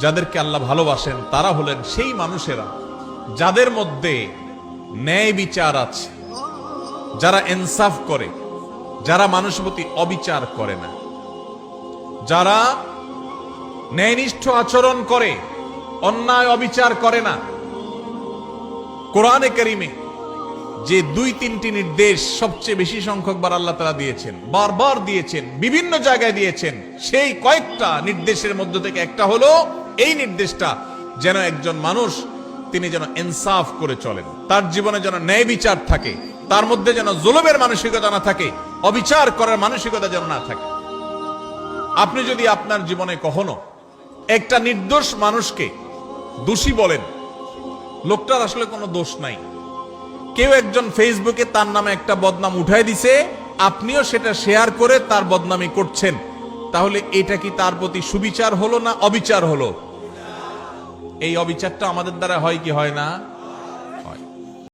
যাদেরকে আল্লাহ ভালোবাসেন তারা হলেন সেই মানুষেরা যাদের মধ্যে ন্যায় বিচার আছে, যারা ইনসাফ করে, যারা মানুষের প্রতি অবিচার করে না, যারা ন্যায়নিষ্ঠ আচরণ করে, অন্যায় অবিচার করে না। কোরআনে কারিমে যে 2-3টি নির্দেশ সবচেয়ে বেশি সংখ্যকবার আল্লাহ তাআলা দিয়েছেন, বারবার দিয়েছেন, বিভিন্ন জায়গায় দিয়েছেন, সেই কয়েকটা নির্দেশের মধ্য থেকে একটা হলো এই নির্দেশটা, যেন একজন মানুষ তিনি যেন ইনসাফ করে চলেন, তার জীবনে যেন ন্যায় বিচার থাকে, তার মধ্যে যেন জুলুমের মানসিকতা না থাকে, অবিচার করার মানসিকতা যেন না থাকে। আপনি যদি আপনার জীবনে কখনো একটা নির্দোষ মানুষকে দোষী বলেন, লোকটার আসলে কোনো দোষ নাই, কেউ একজন ফেসবুকে তার নামে একটা বদনাম উঠায় দিছে, আপনিও সেটা শেয়ার করে তার বদনামি করছেন, তাহলে এটা কি তার প্রতি সুবিচার হলো না অবিচার হলো? এই অবিচারটা আমাদের দ্বারা হয় কি হয় না?